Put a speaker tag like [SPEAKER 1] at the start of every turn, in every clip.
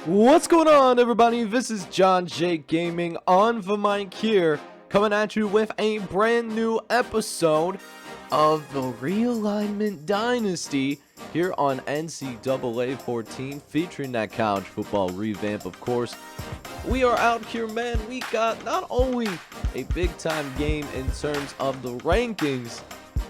[SPEAKER 1] What's going on, everybody? This is John J Gaming on the mic here, coming at you with a brand new episode of the Realignment Dynasty here on NCAA 14, featuring that college football revamp, of course. We are out here, man. We got not only a big-time game in terms of the rankings,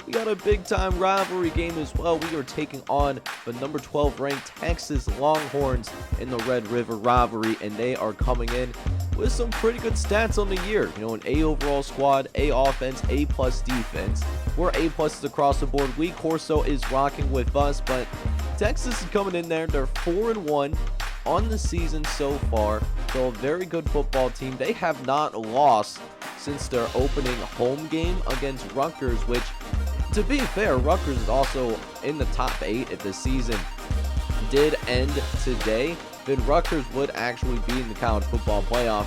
[SPEAKER 1] we got a big-time rivalry game as well. We are taking on the number 12 ranked Texas Longhorns in the Red River rivalry, and they are coming in with some pretty good stats on the year. You know, an A overall squad, A offense, A plus defense. We're A pluses across the board. Lee Corso is rocking with us, but Texas is coming in there. They're 4-1 on the season so far. So a very good football team. They have not lost since their opening home game against Rutgers, which, to be fair, Rutgers is also in the top 8 if the season did end today. Then Rutgers would actually be in the college football playoff.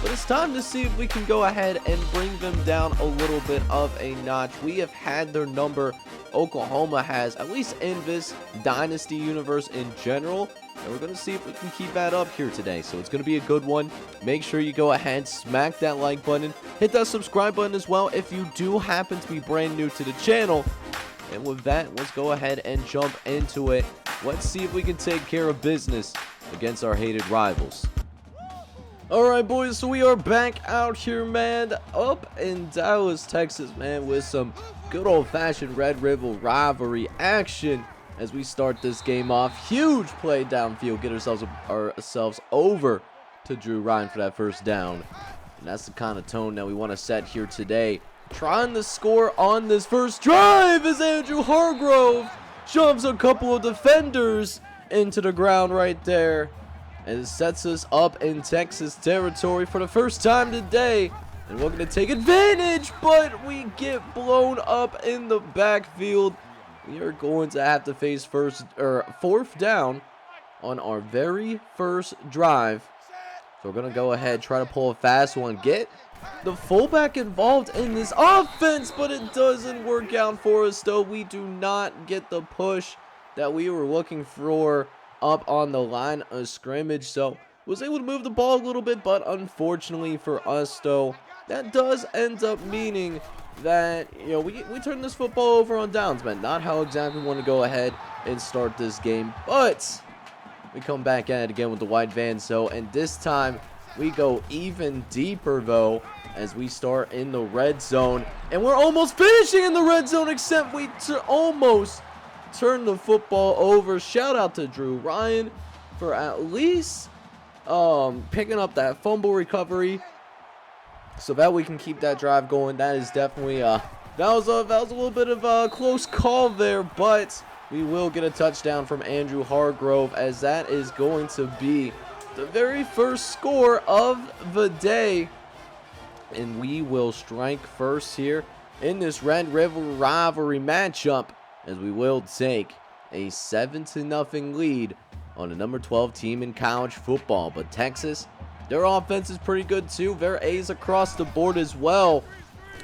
[SPEAKER 1] But it's time to see if we can go ahead and bring them down a little bit of a notch. We have had their number. Oklahoma has, at least in this dynasty universe in general. And we're going to see if we can keep that up here today. So it's going to be a good one. Make sure you go ahead, smack that like button. Hit that subscribe button as well if you do happen to be brand new to the channel. And with that, let's go ahead and jump into it. Let's see if we can take care of business against our hated rivals. Alright, boys, so we are back out here, man, up in Dallas, Texas, man, with some good old-fashioned Red River rivalry action as we start this game off. Huge play downfield, get ourselves over to Drew Ryan for that first down. And that's the kind of tone that we want to set here today. Trying to score on this first drive as Andrew Hargrove shoves a couple of defenders into the ground right there. And it sets us up in Texas territory for the first time today. And we're going to take advantage, but we get blown up in the backfield. We are going to have to face fourth down on our very first drive. So we're going to go ahead, try to pull a fast one, get the fullback involved in this offense, but it doesn't work out for us, though. We do not get the push that we were looking for up on the line of scrimmage. So was able to move the ball a little bit, but unfortunately for us, though, that does end up meaning that, you know, we turn this football over on downs, man. Not how exactly we want to go ahead and start this game, but we come back at it again with the wide van. So, and this time we go even deeper, though, as we start in the red zone, and we're almost finishing in the red zone, except we almost turn the football over. Shout out to Drew Ryan for at least picking up that fumble recovery so that we can keep that drive going. That is definitely that was a little bit of a close call there, but we will get a touchdown from Andrew Hargrove, as that is going to be the very first score of the day. And we will strike first here in this Red River rivalry matchup, as we will take a 7-0 lead on the number 12 team in college football. But Texas, their offense is pretty good too. Their A's across the board as well.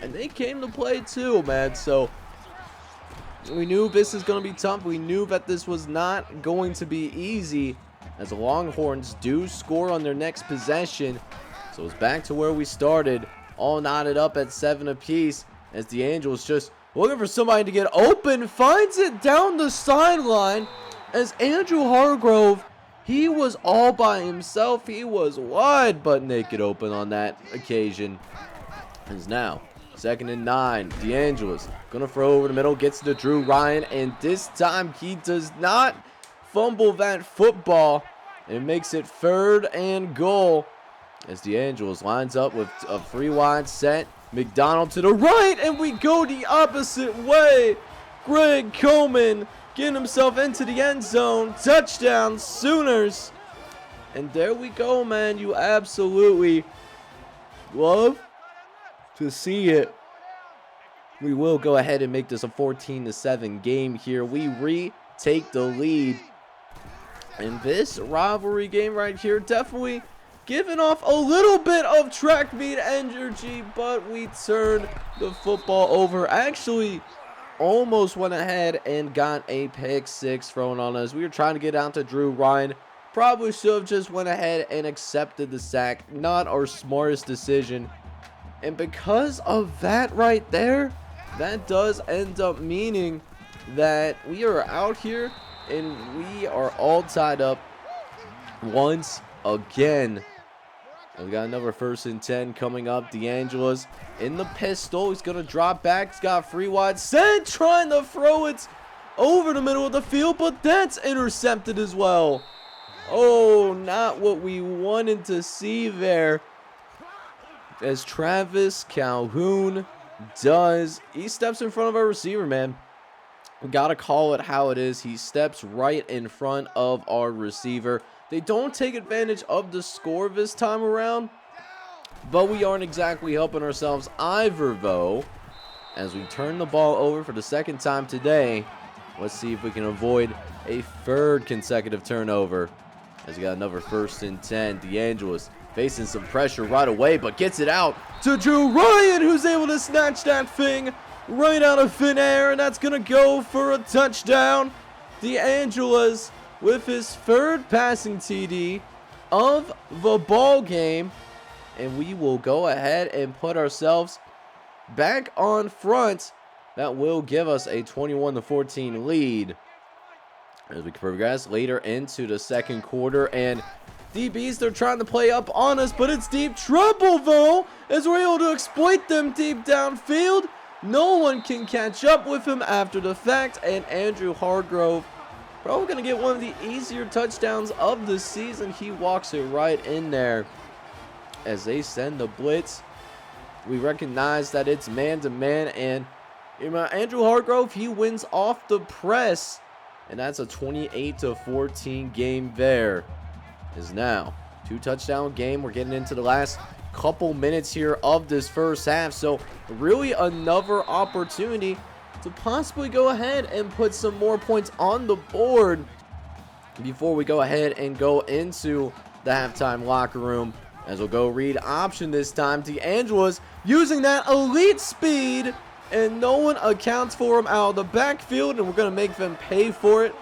[SPEAKER 1] And they came to play too, man. So we knew this is going to be tough. We knew that this was not going to be easy, as the Longhorns do score on their next possession. So it's back to where we started, all knotted up at 7 apiece, as the Angels just looking for somebody to get open, finds it down the sideline, as Andrew Hargrove, he was all by himself. He was wide but naked open on that occasion. As now 2nd and 9, DeAngelis gonna throw over the middle, gets to Drew Ryan, and this time he does not fumble that football, and makes it 3rd and goal, as DeAngelis lines up with a free wide set. McDonald to the right, and we go the opposite way. Greg Coleman getting himself into the end zone. Touchdown, Sooners. And there we go, man. You absolutely love to see it. We will go ahead and make this a 14-7 game here. We retake the lead. And this rivalry game right here, definitely giving off a little bit of track meet energy, but we turned the football over. Actually, almost went ahead and got a pick six thrown on us. We were trying to get out to Drew Ryan, Probably should have just went ahead and accepted the sack. Not our smartest decision. And because of that right there, that does end up meaning that we are out here and we are all tied up once again. And we got another 1st and 10 coming up. D'Angelo's in the pistol. He's going to drop back. He's got free wide set, trying to throw it over the middle of the field, but that's intercepted as well. Oh, not what we wanted to see there. As Travis Calhoun does, he steps in front of our receiver, man. We got to call it how it is. He steps right in front of our receiver. They don't take advantage of the score this time around, but we aren't exactly helping ourselves either, though, as we turn the ball over for the 2nd time today. Let's see if we can avoid a 3rd consecutive turnover, as we got another 1st and 10. D'Angelo's facing some pressure right away, but gets it out to Drew Ryan, who's able to snatch that thing right out of thin air, and that's going to go for a touchdown. D'Angelo's with his 3rd passing TD of the ball game, and we will go ahead and put ourselves back on front. That will give us a 21-14 lead as we progress later into the 2nd quarter. And DBs, they're trying to play up on us, but it's deep trouble, though, as we're able to exploit them deep downfield. No one can catch up with him after the fact, and Andrew Hargrove probably going to get one of the easier touchdowns of the season. He walks it right in there as they send the blitz. We recognize that it's man-to-man, and Andrew Hargrove, he wins off the press, and that's a 28-14 game there. Is now 2-touchdown game. We're getting into the last couple minutes here of this 1st half, so really another opportunity to possibly go ahead and put some more points on the board before we go ahead and go into the halftime locker room, as we'll go read option this time. D'Angelo's using that elite speed, and no one accounts for him out of the backfield, and we're going to make them pay for it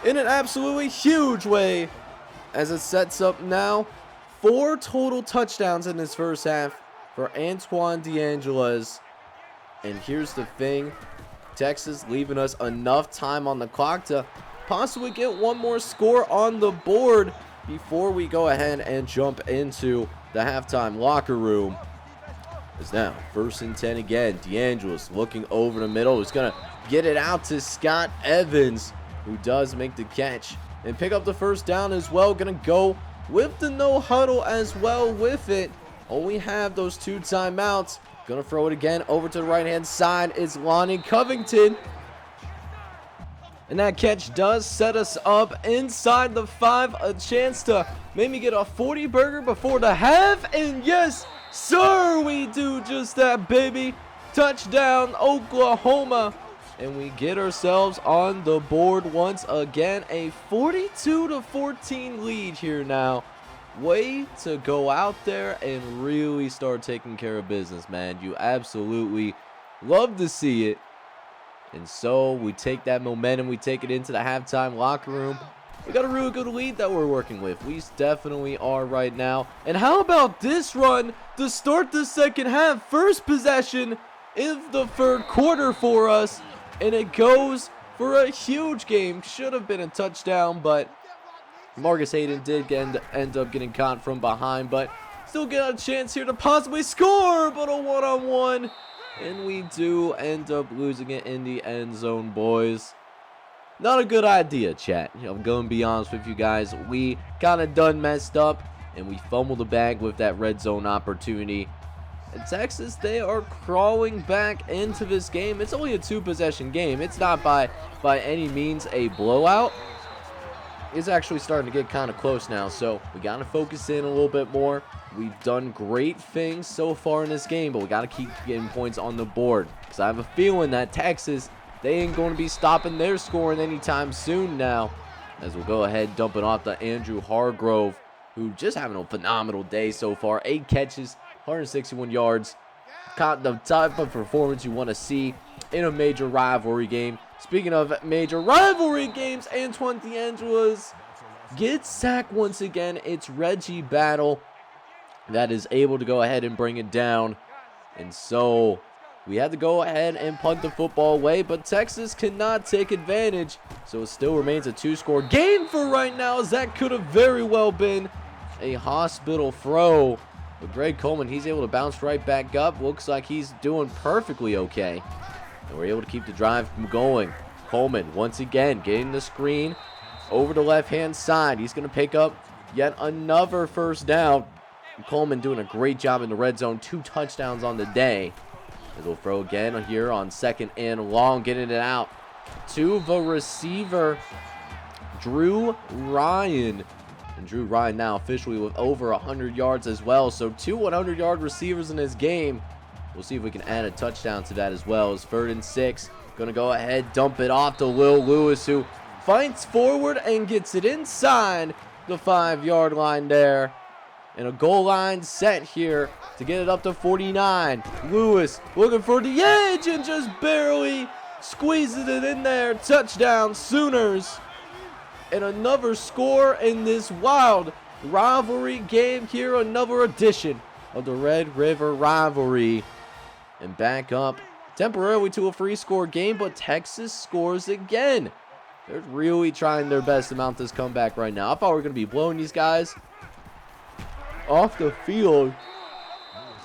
[SPEAKER 1] in an absolutely huge way, as it sets up now 4 total touchdowns in this 1st half for Antoine D'Angelo's. And here's the thing, Texas leaving us enough time on the clock to possibly get one more score on the board before we go ahead and jump into the halftime locker room. It's now 1st and 10 again. D'Angelo's looking over the middle. He's going to get it out to Scott Evans, who does make the catch and pick up the 1st down as well. Going to go with the no huddle as well with it. Only have those 2 timeouts. Going to throw it again over to the right-hand side. It's Lonnie Covington. And that catch does set us up inside the 5. A chance to maybe get a 40 burger before the half. And yes, sir, we do just that, baby. Touchdown, Oklahoma. And we get ourselves on the board once again. A 42-14 lead here now. Way to go out there and really start taking care of business, man. You absolutely love to see it. And so we take that momentum, we take it into the halftime locker room. We got a really good lead that we're working with. We definitely are right now. And how about this run to start the 2nd half? 1st possession in the 3rd quarter for us. And it goes for a huge game. Should have been a touchdown, but Marcus Hayden did end up getting caught from behind, but still get a chance here to possibly score, but a one-on-one, and we do end up losing it in the end zone, boys. Not a good idea, chat. I'm going to be honest with you guys. We kind of done messed up, and we fumbled the bag with that red zone opportunity. And Texas, they are crawling back into this game. It's only a 2-possession game. It's not by any means a blowout. It's actually starting to get kind of close now, so we got to focus in a little bit more. We've done great things so far in this game, but we got to keep getting points on the board, because I have a feeling that Texas, they ain't going to be stopping their scoring anytime soon now, as we'll go ahead dump it off to Andrew Hargrove, who just having a phenomenal day so far. 8 catches, 161 yards, the type of performance you want to see in a major rivalry game. Speaking of major rivalry games, Antoine D'Angelo's gets sacked once again. It's Reggie Battle that is able to go ahead and bring it down. And so we had to go ahead and punt the football away, but Texas cannot take advantage. So it still remains a 2-score game for right now, as that could have very well been a hospital throw. But Greg Coleman, he's able to bounce right back up. Looks like he's doing perfectly okay. And we're able to keep the drive going. Coleman, once again, getting the screen over the left-hand side. He's going to pick up yet another first down. Coleman doing a great job in the red zone. 2 touchdowns on the day. He'll throw again here on 2nd and long, getting it out to the receiver, Drew Ryan. And Drew Ryan now officially with over 100 yards as well. So 2 100-yard receivers in this game. We'll see if we can add a touchdown to that as well. It's 3rd and 6. Going to go ahead, dump it off to Will Lewis, who fights forward and gets it inside the 5-yard line there. And a goal line set here to get it up to 49. Lewis looking for the edge and just barely squeezes it in there. Touchdown, Sooners. And another score in this wild rivalry game here. Another edition of the Red River rivalry. And back up temporarily to a 3-score game, but Texas scores again. They're really trying their best to mount this comeback right now. I thought we were going to be blowing these guys off the field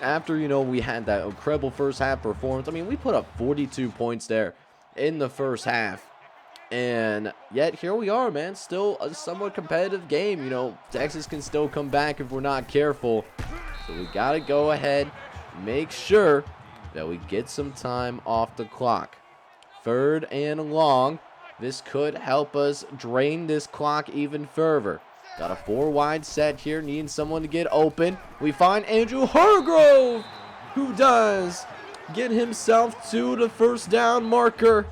[SPEAKER 1] after, we had that incredible first half performance. I mean, we put up 42 points there in the first half. And yet here we are, man. Still a somewhat competitive game. Texas can still come back if we're not careful. So we got to go ahead, make sure that we get some time off the clock. 3rd and long. This could help us drain this clock even further. Got a 4-wide set here, needing someone to get open. We find Andrew Hargrove, who does get himself to the first down marker.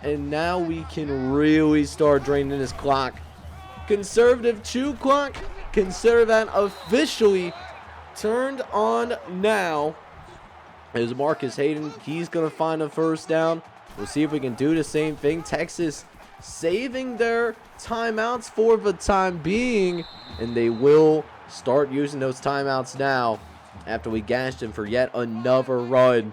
[SPEAKER 1] And now we can really start draining this clock. Conservative chew clock. Consider that officially turned on now. As Marcus Hayden, he's going to find a first down. We'll see if we can do the same thing. Texas saving their timeouts for the time being, and they will start using those timeouts now after we gashed them for yet another run.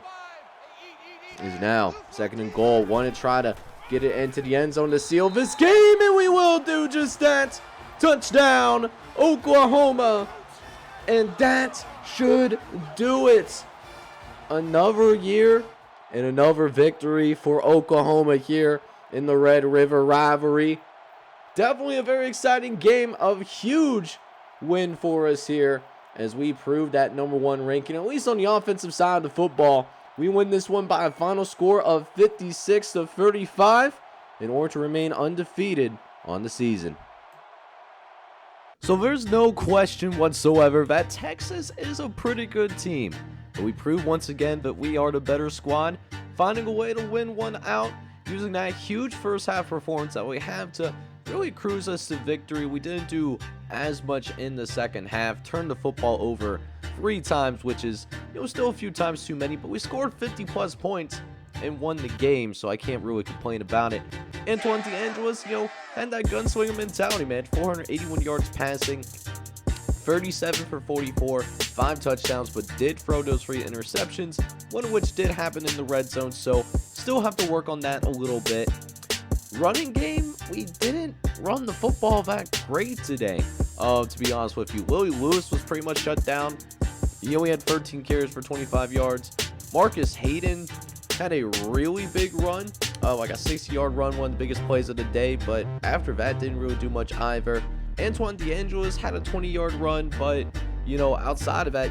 [SPEAKER 1] Is now 2nd and goal. Want to try to get it into the end zone to seal this game, and we will do just that. Touchdown, Oklahoma, and that should do it. Another year and another victory for Oklahoma here in the Red River rivalry. Definitely a very exciting game. A huge win for us here as we proved that #1 ranking, at least on the offensive side of the football. We win this one by a final score of 56-35 in order to remain undefeated on the season. So there's no question whatsoever that Texas is a pretty good team. But we proved once again that we are the better squad, finding a way to win one out using that huge first half performance that we have to really cruise us to victory. We didn't do as much in the second half, turned the football over 3 times, which is still a few times too many, but we scored 50+ points and won the game, so I can't really complain about it. Antoine DeAngelis, had that gunslinger mentality, man. 481 yards passing, 37 for 44, 5 touchdowns, but did throw those 3 interceptions, one of which did happen in the red zone, so still have to work on that a little bit. Running game, we didn't run the football that great today, to be honest with you. Willie Lewis was pretty much shut down. He only had 13 carries for 25 yards. Marcus Hayden had a really big run, like a 60-yard run, one of the biggest plays of the day, but after that didn't really do much either. Antoine DeAngelis had a 20-yard run, but outside of that,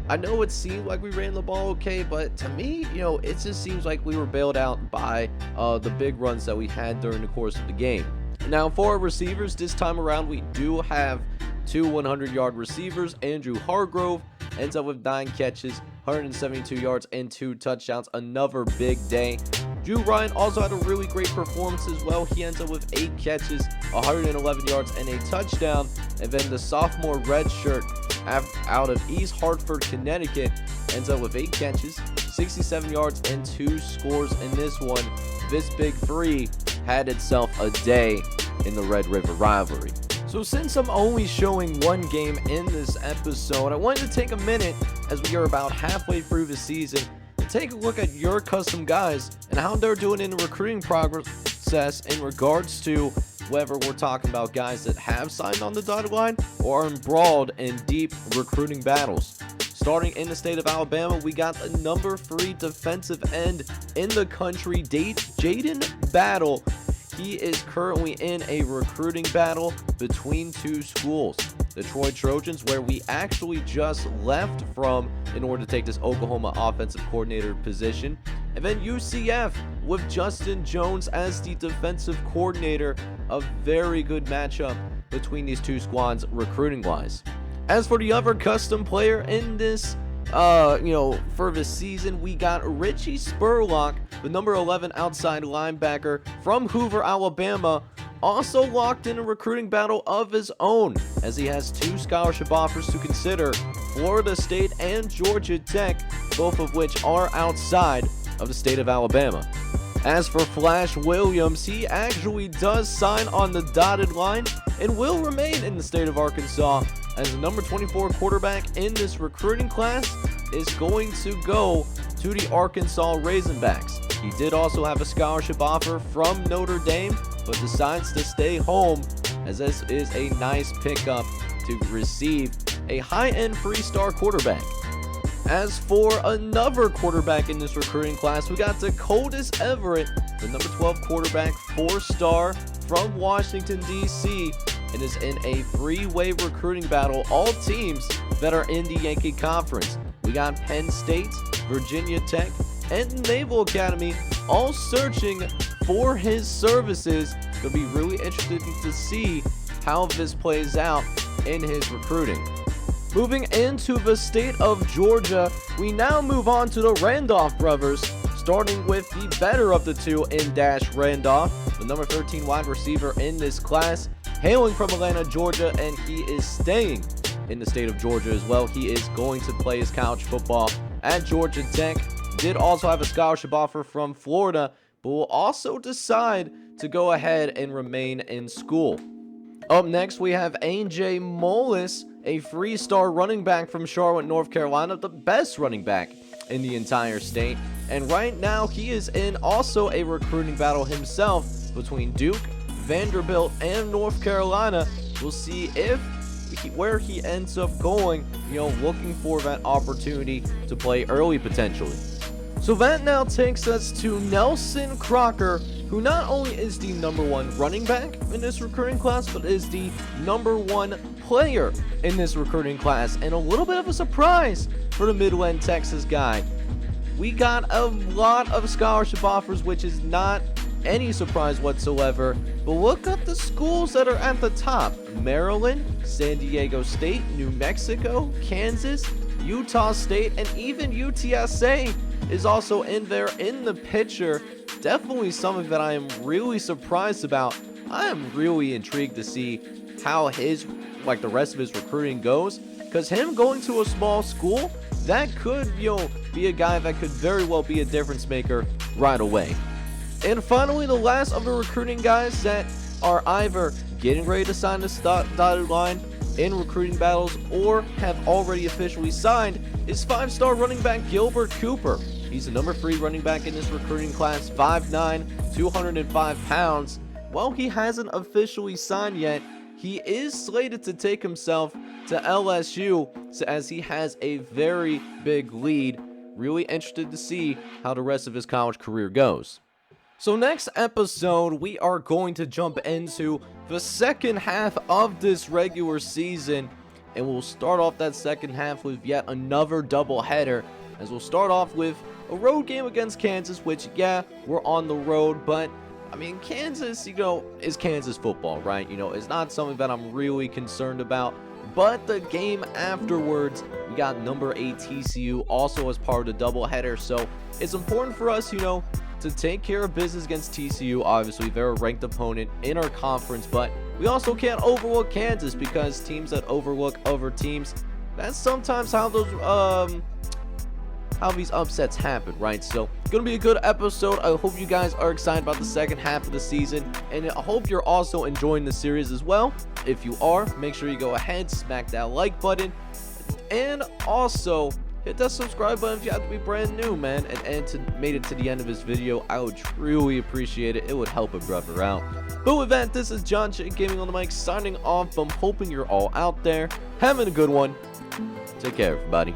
[SPEAKER 1] I know it seemed like we ran the ball okay, but to me, it just seems like we were bailed out by the big runs that we had during the course of the game. Now, for our receivers, this time around, we do have 2 100-yard receivers. Andrew Hargrove ends up with 9 catches, 172 yards, and 2 touchdowns. Another big day. Drew Ryan also had a really great performance as well. He ends up with 8 catches, 111 yards, and a touchdown. And then the sophomore redshirt out of East Hartford, Connecticut, ends up with 8 catches, 67 yards, and 2 scores in this one. This big 3 had itself a day in the Red River rivalry. So since I'm only showing one game in this episode, I wanted to take a minute, as we are about halfway through the season, to take a look at your custom guys and how they're doing in the recruiting process in regards to whether we're talking about guys that have signed on the dotted line or are embroiled in deep recruiting battles. Starting in the state of Alabama, we got the number 3 defensive end in the country, Jaden Battle. He is currently in a recruiting battle between 2 schools. The Troy Trojans, where we actually just left from in order to take this Oklahoma offensive coordinator position. And then UCF with Justin Jones as the defensive coordinator. A very good matchup between these 2 squads recruiting-wise. As for the other custom player in this for the season, we got Richie Spurlock, the number 11 outside linebacker from Hoover, Alabama, also locked in a recruiting battle of his own, as he has 2 scholarship offers to consider, Florida State and Georgia Tech, both of which are outside of the state of Alabama. As for Flash Williams, he actually does sign on the dotted line and will remain in the state of Arkansas, as the number 24 quarterback in this recruiting class is going to go to the Arkansas Razorbacks. He did also have a scholarship offer from Notre Dame, but decides to stay home, as this is a nice pickup to receive a high-end 3-star quarterback. As for another quarterback in this recruiting class, we got Dakotas Everett, the number 12 quarterback, 4-star from Washington, D.C., and is in a 3-way recruiting battle, all teams that are in the Yankee Conference. We got Penn State, Virginia Tech, and Naval Academy all searching for his services. It'll be really interesting to see how this plays out in his recruiting. Moving into the state of Georgia, we now move on to the Randolph Brothers, starting with the better of the 2 in Dash Randolph, the number 13 wide receiver in this class, hailing from Atlanta, Georgia, and he is staying in the state of Georgia as well. He is going to play his college football at Georgia Tech. Did also have a scholarship offer from Florida, but will also decide to go ahead and remain in school. Up next, we have A.J. Mullis, a 3-star running back from Charlotte, North Carolina, the best running back in the entire state. And right now, he is in also a recruiting battle himself between Duke, Vanderbilt, and North Carolina. We'll see where he ends up going, looking for that opportunity to play early potentially. So that now takes us to Nelson Crocker, who not only is the number 1 running back in this recruiting class, but is the number 1 player in this recruiting class, and a little bit of a surprise for the Midland, Texas guy. We got a lot of scholarship offers, which is not any surprise whatsoever, but look at the schools that are at the top: Maryland, San Diego State, New Mexico, Kansas, Utah State, and even UTSA is also in there in the picture. Definitely something that I am really surprised about. I am really intrigued to see how the rest of his recruiting goes, because him going to a small school, that could, be a guy that could very well be a difference maker right away. And finally, the last of the recruiting guys that are either getting ready to sign the dotted line in recruiting battles or have already officially signed is 5-star running back Gilbert Cooper. He's the number 3 running back in this recruiting class, 5'9", 205 pounds. While he hasn't officially signed yet, he is slated to take himself to LSU, as he has a very big lead. Really interested to see how the rest of his college career goes. So next episode, we are going to jump into the second half of this regular season, and we'll start off that second half with yet another doubleheader, as we'll start off with a road game against Kansas, which, yeah, we're on the road, but I mean, Kansas, is Kansas football, right? It's not something that I'm really concerned about. But the game afterwards, we got number 8 TCU also as part of the doubleheader. So it's important for us, to take care of business against TCU. Obviously, they're a ranked opponent in our conference, but we also can't overlook Kansas, because teams that overlook other teams, that's sometimes how those how these upsets happen, right? So it's gonna be a good episode. I hope you guys are excited about the second half of the season, and I hope you're also enjoying the series as well. If you are, make sure you go ahead, smack that like button, and also hit that subscribe button if you have to be brand new, man, and made it to the end of this video. I would truly appreciate it. It would help a brother out. But with that, this is John J Gaming on the mic signing off. I'm hoping you're all out there having a good one. Take care, everybody.